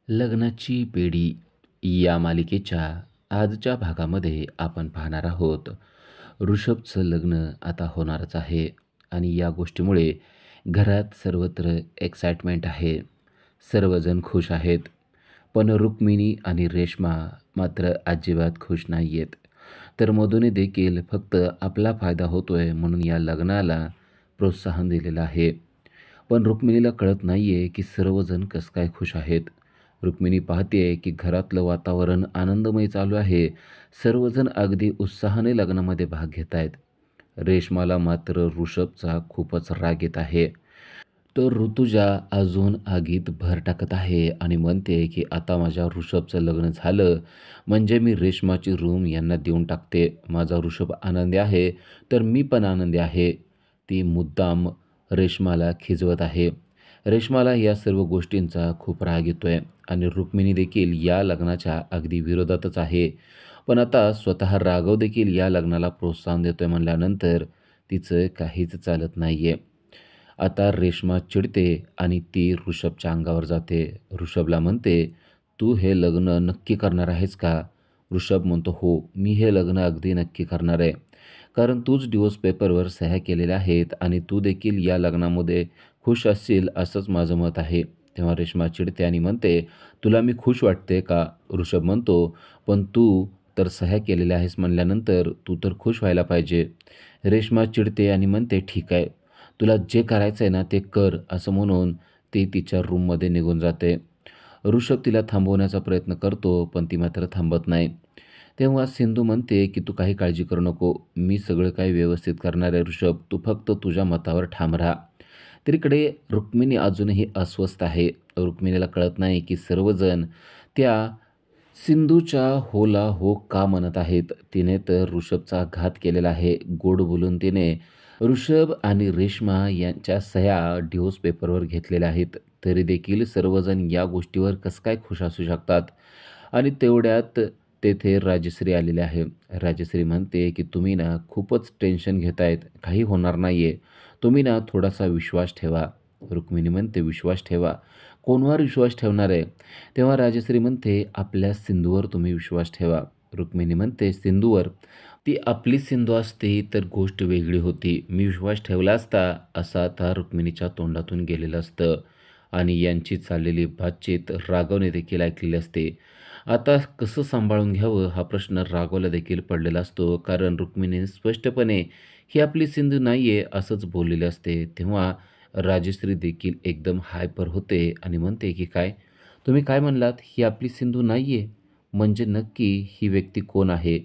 लग्नाची बेडी या मालिकेच्या आजच्या भागामध्ये आपण पाहणार आहोत. ऋषभचं लग्न आता होणारच आहे आणि या गोष्टीमुळे घरात सर्वत्र एक्साइटमेंट आहे. सर्वजण खुश आहेत. पण रुक्मिणी आणि रेश्मा मात्र अजिबात खुश नाही आहेत. तर मधूने देखील फक्त आपला फायदा होतोय म्हणून या लग्नाला प्रोत्साहन दिलेलं आहे. पण रुक्मिणीला कळत नाहीये की सर्वजण कसं काय खुश आहेत. रुक्मिणी पाहतेय की घरातलं वातावरण आनंदमय चालू आहे. सर्वजण अगदी उत्साहाने लग्नामध्ये भाग घेत आहेत. रेश्माला मात्र ऋषभचा खूपच राग येत आहे. तर ऋतुजा अजून आगीत भर टाकत आहे आणि म्हणते की आता माझ्या ऋषभचं लग्न झालं म्हणजे मी रेश्माची रूम यांना देऊन टाकते. माझा ऋषभ आनंदी आहे तर मी पण आनंदी आहे. ती मुद्दाम रेश्माला खिजवत आहे. रेश्माला या सर्व गोष्टींचा खूप राग येतोय आणि रुक्मिणी देखील या लग्नाच्या अगदी विरोधातच आहे. पण आता स्वतः राघव देखील या लग्नाला प्रोत्साहन देतोय म्हणल्यानंतर तिचं काहीच चालत नाहीये. आता रेश्मा चिडते आणि ती ऋषभच्या अंगावर जाते. ऋषभला म्हणते, "तू हे लग्न नक्की करणार आहेस का?" ऋषभ म्हणतो, "हो, मी हे लग्न अगदी नक्की करणार आहे. कारण तूच डिव्होर्स पेपरवर सह्या केलेल्या आहेत आणि तू देखील या लग्नामध्ये खुश असशील असंच माझं मत आहे." तेव्हा रेश्मा चिडते आणि म्हणते, "तुला मी खुश वाटते का?" ऋषभ म्हणतो, "पण तू तर सह्या केलेल्या आहेस म्हणल्यानंतर तू तर खुश व्हायला पाहिजे." रेश्मा चिडते आणि म्हणते, "ठीक आहे. तुला जे करायचं आहे ना ते कर," असं म्हणून ती तिच्या रूममध्ये निघून जाते. ऋषभ तिला थांबवण्याचा प्रयत्न करतो, पण ती मात्र थांबत नाही. तेव्हा सिंधू म्हणते, की "तू काही काळजी करू नको. मी सगळं काही व्यवस्थित करणार आहे ऋषभ. तू फक्त तुझ्या मतावर ठाम राहा." तर इकडे रुक्मिणी अजूनही अस्वस्थ आहे. रुक्मिणीला कळत नाही, की सर्वजण त्या सिंधूच्या होला हो का म्हणत आहेत. तिने तर ऋषभचा घात केलेला आहे. गोड बोलून तिने ऋषभ आणि रेश्मा यांच्या सह्या डिव्होर्स पेपरवर घेतलेल्या आहेत. तरी देखील सर्वजण या गोष्टीवर कसं काय खुश असू शकतात. आणि तेवढ्यात तेथे राजश्री आलेले आहे. राजश्री म्हणते, की "तुम्ही ना खूपच टेन्शन घेतायत. काही होणार नाही आहे. तुम्ही ना थोडासा विश्वास ठेवा." रुक्मिणी म्हणते, "विश्वास ठेवा? कोणावर विश्वास ठेवणार आहे?" तेव्हा राजश्री म्हणते, "आपल्या सिंधूवर तुम्ही विश्वास ठेवा." रुक्मिणी म्हणते, "सिंधूवर? ती आपली सिंधू असती तर गोष्ट वेगळी होती. मी विश्वास ठेवला असता असं आता रुक्मिणीच्या तोंडातून गेलेलं असतं आणि यांची चाललेली बातचीत राघवने देखील ऐकलेली असते. आता कसं सांभाळून घ्यावं हा प्रश्न राघवला देखील पडलेला असतो. कारण रुक्मिणीने स्पष्टपणे ही आपली सिंधू नाही आहे असंच बोललेले असते. तेव्हा राजश्री देखील एकदम हायपर होते आणि म्हणते, की "काय? तुम्ही काय म्हणलात? ही आपली सिंधू नाही आहे? म्हणजे नक्की ही व्यक्ती कोण आहे?"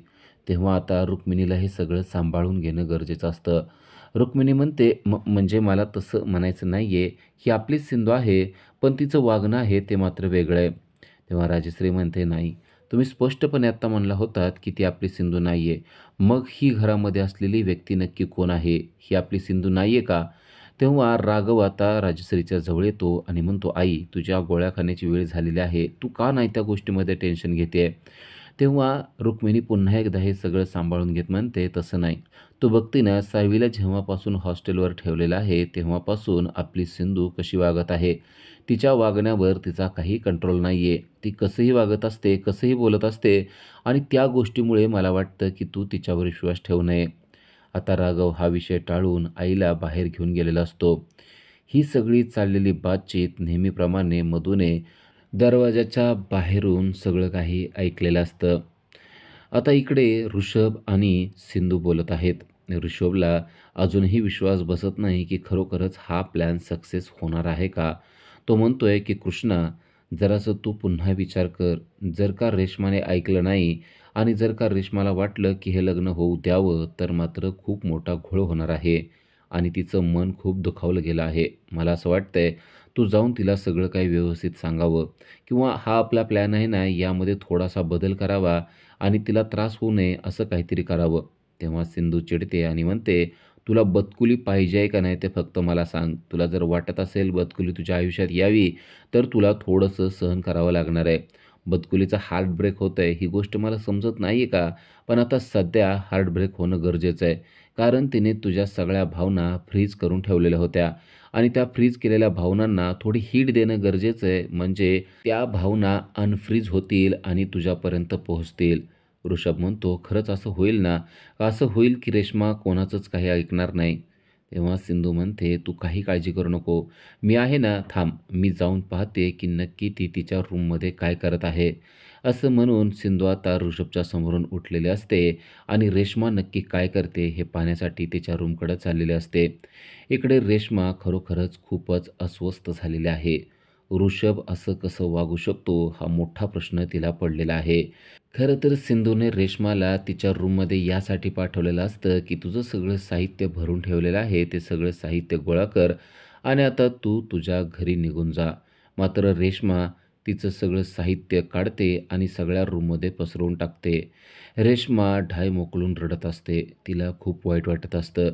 तेव्हा आता रुक्मिणीला हे सगळं सांभाळून घेणं गरजेचं असतं. रुक्मिणी म्हणते, म्हणजे मला तसं म्हणायचं नाही आहे. ही आपलीच सिंधू आहे, पण तिचं वागणं आहे ते मात्र वेगळं आहे." तेव्हा राजश्री म्हणते, "नाही, तुम्ही स्पष्टपणे आत्ता म्हणला होतात, की ती आपली सिंधू नाही आहे. मग ही घरामध्ये असलेली व्यक्ती नक्की कोण आहे? ही आपली सिंधू नाही आहे का?" तेव्हा राघव आता राजश्रीच्या जवळ येतो आणि म्हणतो, "आई, तुझ्या गोळ्या खाण्याची वेळ झालेली आहे. तू का नाही त्या गोष्टीमध्ये टेन्शन घेते तेव्हा रुक्मिणी पुन्हा एकदा हे सगळं सांभाळून घेत म्हणते, "तसं नाही. तू बघते ना, सायलीला जेव्हापासून हॉस्टेलवर ठेवलेलं आहे, तेव्हापासून आपली सिंधू कशी वागत आहे. तिच्या वागण्यावर तिचा काही कंट्रोल नाही आहे. ती कसंही वागत असते, कसंही बोलत असते आणि त्या गोष्टीमुळे मला वाटतं, की तू तिच्यावर विश्वास ठेवू नये." आता राघव हा विषय टाळून आईला बाहेर घेऊन गेलेला असतो. ही सगळी चाललेली बातचीत नेहमीप्रमाणे मधूने दरवाजाच्या बाहेरून सगळं काही ऐकलेलं असतं. आता इकडे ऋषभ आणि सिंधू बोलत आहेत. ऋषभला अजूनही विश्वास बसत नाही, की खरोखरच हा प्लॅन सक्सेस होणार आहे का? तो म्हणतोय, की "कृष्णा, जरासं तू पुन्हा विचार कर. जर का रेश्माने ऐकलं नाही आणि जर का रेश्माला वाटलं, की हे लग्न होऊ द्यावं, तर मात्र खूप मोठा घोळ होणार आहे आणि तिचं मन खूप दुखावलं गेलं आहे. मला असं वाटतंय, तू जाऊन तिला सगळं काही व्यवस्थित सांगावं किंवा हा आपला प्लॅन आहे ना, यामध्ये थोडासा बदल करावा आणि तिला त्रास होऊ नये असं काहीतरी करावं." तेव्हा सिंधू चिडते आणि म्हणते, "तुला बदकुली पाहिजे आहे का नाही ते फक्त मला सांग. तुला जर वाटत असेल बदकुली तुझ्या आयुष्यात यावी, तर तुला थोडंसं सहन करावं लागणार आहे. बदकुलीचा हार्ट ब्रेक होत आहे ही गोष्ट मला समजत नाही आहे का? पण आता सध्या हार्ट ब्रेक होणं गरजेचं आहे. कारण तिने तुझ्या सगळ्या भावना फ्रीज करून ठेवलेल्या होत्या आणि त्या फ्रीज केलेल्या भावनांना थोडी हीट देणं गरजेचं आहे. म्हणजे त्या भावना अनफ्रीज होतील आणि तुझ्यापर्यंत पोहोचतील. ऋषभ म्हणतो, "खरंच असं होईल ना? असं होईल की रेश्मा कोणाचंच काही ऐकणार नाही?" तेव्हा सिंधू म्हणते, "तू काही काळजी करू नको. मी आहे ना, थांब. मी जाऊन पाहते की नक्की ती तिच्या रूममध्ये काय करत आहे." असं म्हणून सिंधू आता ऋषभच्या समोरून उठलेले असते आणि रेश्मा नक्की काय करते हे पाहण्यासाठी तिच्या रूमकडे चाललेले असते. इकडे रेश्मा खरोखरच खूपच अस्वस्थ झालेली आहे. ऋषभ असं कसं वागू शकतो हा मोठा प्रश्न तिला पडलेला आहे. खरं तर सिंधूने रेश्माला तिच्या रूममध्ये यासाठी पाठवलेलं असतं की तुझं सगळं साहित्य भरून ठेवलेलं आहे ते सगळं साहित्य गोळा कर आणि आता तू तुझ्या घरी निघून जा. मात्र रेश्मा तिचं सगळं साहित्य काढते आणि सगळ्या रूममध्ये पसरवून टाकते. रेश्मा ढाय मोकलून रडत असते. तिला खूप वाईट वाटत असतं.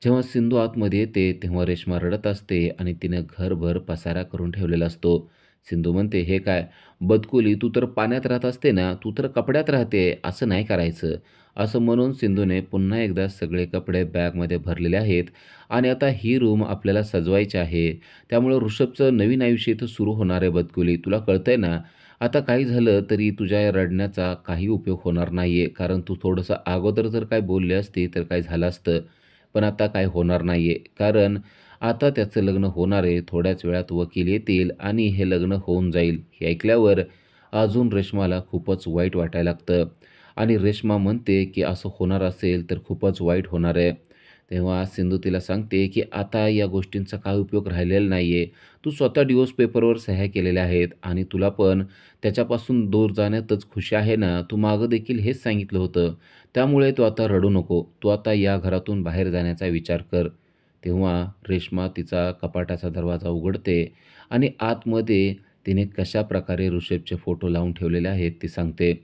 जेव्हा सिंधू आतमध्ये येते तेव्हा रेश्मा रडत असते आणि तिनं घरभर पसारा करून ठेवलेला असतो. सिंधू म्हणते, "हे काय बदकुली, तू तर पाण्यात राहत असते ना, तू तर कपड्यात राहते, असं नाही करायचं." असं म्हणून सिंधूने पुन्हा एकदा सगळे कपडे बॅगमध्ये भरलेले आहेत आणि आता ही रूम आपल्याला सजवायची आहे. त्यामुळं ऋषभचं नवीन आयुष्य इथं सुरू होणार आहे बदकुली, तुला कळतंय ना? आता काही झालं तरी तुझ्या या रडण्याचा काही उपयोग होणार नाही आहे. कारण तू थोडंसं अगोदर जर काही बोलली असती तर काय झालं असतं. पण आता काय होणार नाही आहे. कारण आता त्याचं लग्न होणार आहे. थोड्याच वेळात वकील येतील आणि हे लग्न होऊन जाईल. हे ऐकल्यावर अजून रेश्माला खूपच वाईट वाटायला लागतं आणि रेश्मा म्हणते की असं होणार असेल तर खूपच वाईट होणार आहे. तेव्हा सिंधू तिला सांगते की आता या गोष्टींचा काय उपयोग राहिलेला नाही आहे. तू स्वतः डिव्होर्स पेपरवर सह्या केलेल्या आहेत आणि तुला पण त्याच्यापासून दूर जाण्यातच खुशी आहे ना. तू मागं देखील हेच सांगितलं होतं. त्यामुळे तू आता रडू नको. तू आता या घरातून बाहेर जाण्याचा विचार कर. तेव्हा रेश्मा तिचा कपाटाचा दरवाजा उघडते आणि आतमध्ये तिने कशाप्रकारे ऋषभचे फोटो लावून ठेवलेले आहेत ते सांगते.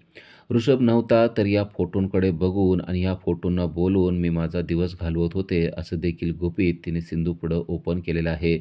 ऋषभ नव्हता तर या फोटोंकडे बघून आणि या फोटोंना बोलून मी माझा दिवस घालवत होते असं देखील गुपित तिने सिंधूपुढं ओपन केलेलं आहे.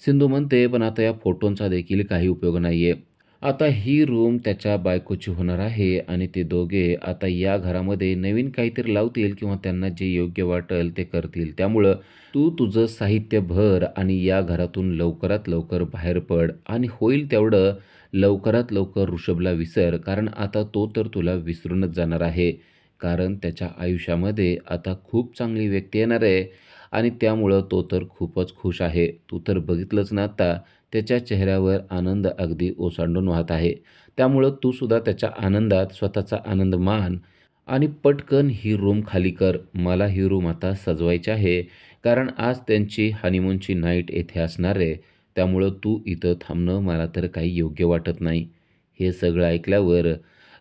सिंधू म्हणते, "पण आता या फोटोंचा देखील काही उपयोग नाही आहे. आता ही रूम त्याच्या बायकोची होणार आहे आणि ते दोघे आता या घरामध्ये नवीन काहीतरी लावतील किंवा त्यांना जे योग्य वाटेल ते करतील. त्यामुळं तू तुझं साहित्य भर आणि या घरातून लवकरात लवकर बाहेर पड आणि होईल तेवढं लवकरात लवकर ऋषभला विसर. कारण आता तो तर तुला विसरूनच जाणार आहे. कारण त्याच्या आयुष्यामध्ये आता खूप चांगली व्यक्ती येणार आहे आणि त्यामुळं तो तर खूपच खुश आहे. तू तर बघितलंच ना आता त्याच्या चेहऱ्यावर आनंद अगदी ओसांडून वाहत आहे. त्यामुळं तू सुद्धा त्याच्या आनंदात स्वतःचा आनंद मान आणि पटकन ही रूम खाली कर. मला ही रूम आता सजवायची आहे. कारण आज त्यांची हनीमूनची नाईट येथे असणार आहे. त्यामुळं तू इथं थांबणं मला तर काही योग्य वाटत नाही." हे सगळं ऐकल्यावर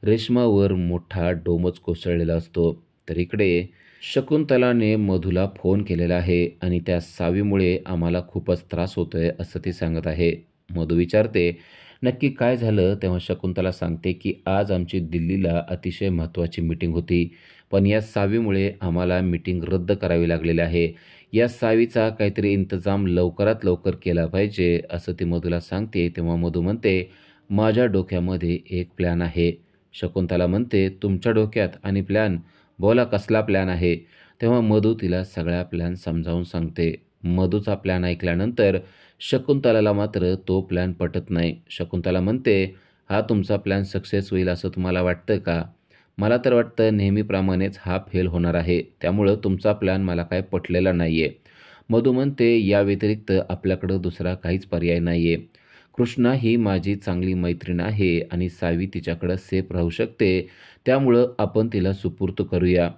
रेश्मावर मोठा डोमच कोसळलेला असतो. तर इकडे शकुंतलाने मधूला फोन केलेला आहे आणि त्या सावीमुळे आम्हाला खूपच त्रास होतोय असं ती सांगत आहे. मधू विचारते, "नक्की काय झालं?" तेव्हा शकुंतला सांगते की आज आमची दिल्लीला अतिशय महत्त्वाची मीटिंग होती. पण या सावीमुळे आम्हाला मीटिंग रद्द करावी लागलेली आहे. या सावीचा काहीतरी इंतजाम लवकरात लवकर केला पाहिजे असं ती मधूला सांगते. तेव्हा मधू म्हणते, "माझ्या डोक्यामध्ये एक प्लॅन आहे." शकुंतला म्हणते, "तुमच्या डोक्यात आणि प्लॅन? बोला कसला प्लॅन आहे?" तेव्हा मधू तिला सगळा प्लॅन समजावून सांगते. मधूचा प्लॅन ऐकल्यानंतर शकुंतलाला मात्र तो प्लॅन पटत नाही. शकुंतला म्हणते, "हा तुमचा प्लॅन सक्सेस होईल असं तुम्हाला वाटतं का? मला तर वाटतं नेहमीप्रमाणेच हा फेल होणार आहे. त्यामुळं तुमचा प्लॅन मला काय पटलेला नाही आहे." मधू म्हणते, "या व्यतिरिक्त आपल्याकडं दुसरा काहीच पर्याय नाही आहे. कृष्णा ही माझी चांगली मैत्रीण आहे आणि सावी तिच्याकडं सेफ राहू शकते. त्यामुळं आपण तिला सुपूर्द करूया."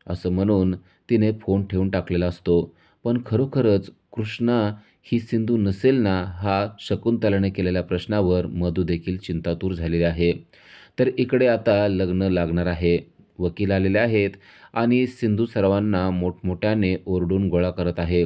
असं म्हणून तिने फोन ठेवून टाकलेला असतो. पण खरोखरच कृष्णा ही सिंधू नसेल ना, हा शकुंतलाने केलेल्या प्रश्नावर मधू देखील चिंतातूर झालेली आहे. तर इकडे आता लग्न लागणार आहे. वकील आलेले आहेत आणि सिंधू सर्वांना मोठमोठ्याने ओरडून गोळा करत आहे.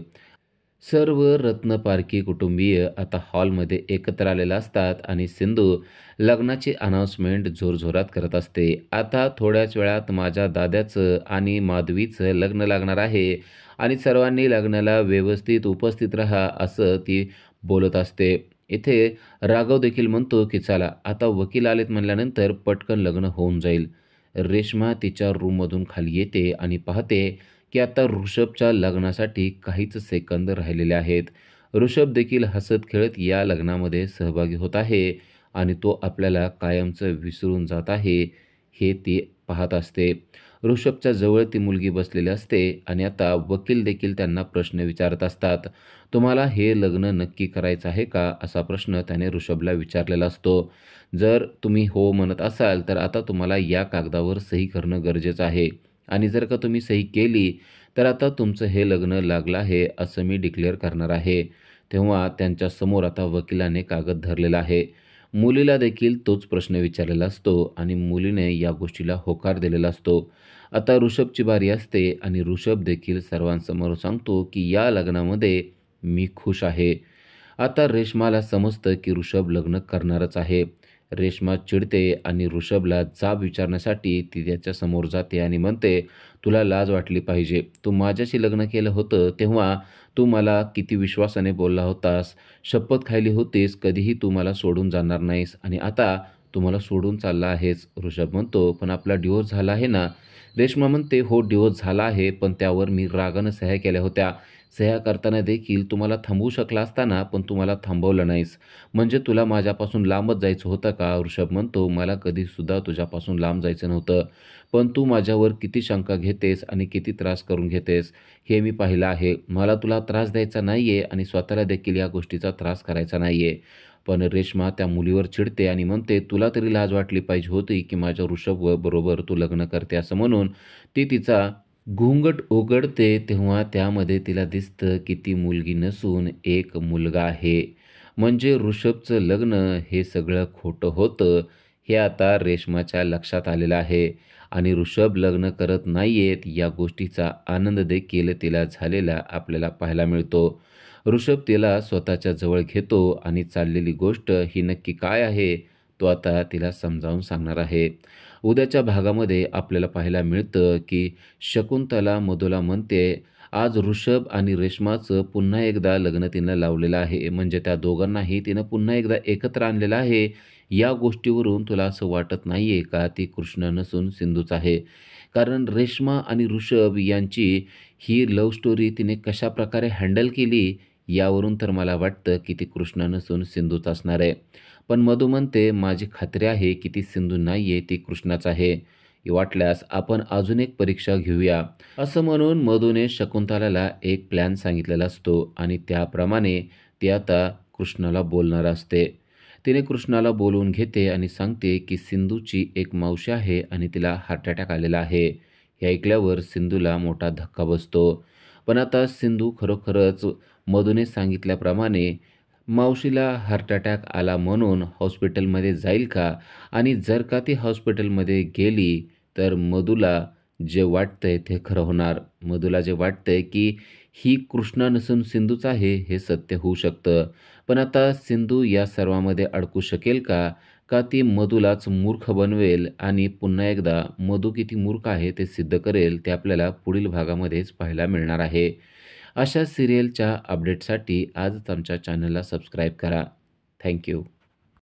सर्व रत्नपारखी कुटुंबीय आता हॉलमध्ये एकत्र आलेले असतात आणि सिंधू लग्नाची अनाउन्समेंट जोरजोरात करत असते. "आता थोड्याच वेळात माझ्या दादाचं आणि माधवीचं लग्न लागणार आहे आणि सर्वांनी लग्नाला व्यवस्थित उपस्थित राहा," असं ती बोलत असते. इथे राघव देखील म्हणतो, की चला आता वकील आलेत म्हणल्यानंतर पटकन लग्न होऊन जाईल. रेश्मा तिच्या रूममधून खाली येते आणि पाहते, की आता ऋषभच्या लग्नासाठी काहीच सेकंद राहिलेले आहेत. ऋषभ देखील हसत-खेळत या लग्नामध्ये सहभागी होत आहे आणि तो आपल्याला कायमचं विसरून जात आहे, हे ती पाहत असते. ऋषभच्या जवळ ती मुलगी बसलेली असते आणि आता वकील देखील त्यांना प्रश्न विचारत असतात. तुम्हाला हे लग्न नक्की करायचं आहे का? असा प्रश्न त्याने ऋषभला विचारलेला असतो. जर तुम्ही हो म्हणत असाल, तर आता तुम्हाला या कागदावर सही करणं गरजेचं आहे आणि जर का तुम्ही सही केली, तर आता तुमचं हे लग्न लागलं आहे, असं मी डिक्लेअर करणार आहे. तेव्हा त्यांच्यासमोर आता वकिलाने कागद धरलेला आहे. मुलीला देखील तोच प्रश्न विचारलेला असतो आणि मुलीने या गोष्टीला होकार दिलेला असतो. आता ऋषभची बारी असते आणि ऋषभ देखील सर्वांसमोर सांगतो, की या लग्नामध्ये मी खुश आहे. आता रेश्माला समजतं, की ऋषभ लग्न करणारच आहे. रेश्मा चिडते आणि ऋषभला जाब विचारण्यासाठी ती त्याच्यासमोर जाते आणि म्हणते, "तुला लाज वाटली पाहिजे. तू माझ्याशी लग्न केलं होतं तेव्हा तू मला किती विश्वासाने बोलला होतास. शपथ खाल्ली होतीस, कधीही तू मला सोडून जाणार नाहीस आणि आता तू मला सोडून चालला आहेस." ऋषभ म्हणतो, "पण आपला डिव्होर्स झाला आहे ना?" रेश्मा म्हणते, "हो, डिव्होर्स झाला आहे, पण त्यावर मी रागानं सह्या केल्या होत्या. सह्या करताना देखील तू मला थांबवू शकला असता ना, पण तू मला थांबवलं नाहीस. म्हणजे तुला माझ्यापासून लांबच जायचं होतं का?" ऋषभ म्हणतो, "मला कधीसुद्धा तुझ्यापासून लांब जायचं नव्हतं. पण तू माझ्यावर किती शंका घेतेस आणि किती त्रास करून घेतेस, हे मी पाहिलं आहे. मला तुला त्रास द्यायचा नाहीये आणि स्वतःला देखील या गोष्टीचा त्रास करायचा नाहीये." पण रेश्मा त्या मुलीवर चिडते आणि म्हणते, "तुला तरी लाज वाटली पाहिजे होती, की माझ्या ऋषभ बरोबर तू लग्न करते." असं म्हणून ती तिचा घूंगट उघडते तेव्हा त्यामध्ये तिला दिसतं, की ती मुलगी नसून एक मुलगा आहे. म्हणजे ऋषभचं लग्न हे सगळं खोटं होतं, हे आता रेश्माच्या लक्षात आलेलं आहे आणि ऋषभ लग्न करत नाहीयेत या गोष्टीचा आनंद देखील तिला झालेला आपल्याला पाहायला मिळतो. ऋषभ तिला स्वतःच्या जवळ घेतो आणि चाललेली गोष्ट ही नक्की काय आहे, तो आता तिला समजावून सांगणार आहे. उद्याच्या भागामध्ये आपल्याला पाहायला मिळतं, की शकुंतला मधूला म्हणते, आज ऋषभ आणि रेश्माचं पुन्हा एकदा लग्न तिनं लावलेलं आहे. म्हणजे त्या दोघांनाही तिनं पुन्हा एकदा एकत्र आणलेलं आहे. या गोष्टीवरून तुला असं वाटत नाहीये का, ती कृष्ण नसून सिंधूच आहे? कारण रेश्मा आणि ऋषभ यांची ही लव्ह स्टोरी तिने कशाप्रकारे हँडल केली, यावरून तर मला वाटतं, की ती कृष्ण नसून सिंधूच असणार आहे. पण मधू म्हणते, "माझी खात्री आहे, की ती सिंधू नाहीये, ती कृष्णाच आहे. वाटल्यास आपण अजून एक परीक्षा घेऊया." असं म्हणून मधूने शकुंतलाला एक प्लॅन सांगितलेला असतो आणि त्याप्रमाणे ती आता कृष्णाला बोलणार असते. तिने कृष्णाला बोलवून घेते आणि सांगते, की सिंधूची एक मावशी आहे आणि तिला हार्ट अटॅक आलेला आहे. हे ऐकल्यावर सिंधूला मोठा धक्का बसतो. पण आता सिंधू खरोखरच मधूने सांगितल्याप्रमाणे मावशीला हार्ट अटॅक आला म्हणून हॉस्पिटलमध्ये जाईल का? आणि जर का ती हॉस्पिटलमध्ये गेली, तर मधूला जे वाटतंय ते खरं होणार. मधूला जे वाटतंय, की ही कृष्णा नसून सिंधूच आहे, हे सत्य होऊ शकतं. पण आता सिंधू या सर्वामध्ये अडकू शकेल का? का ती मधूलाच मूर्ख बनवेल आणि पुन्हा एकदा मधू किती मूर्ख आहे ते सिद्ध करेल, ते आपल्याला पुढील भागामध्येच पाहायला मिळणार आहे. अशा सिरियलच्या अपडेटसाठी आजच आमच्या चॅनलला सबस्क्राईब करा. Thank you.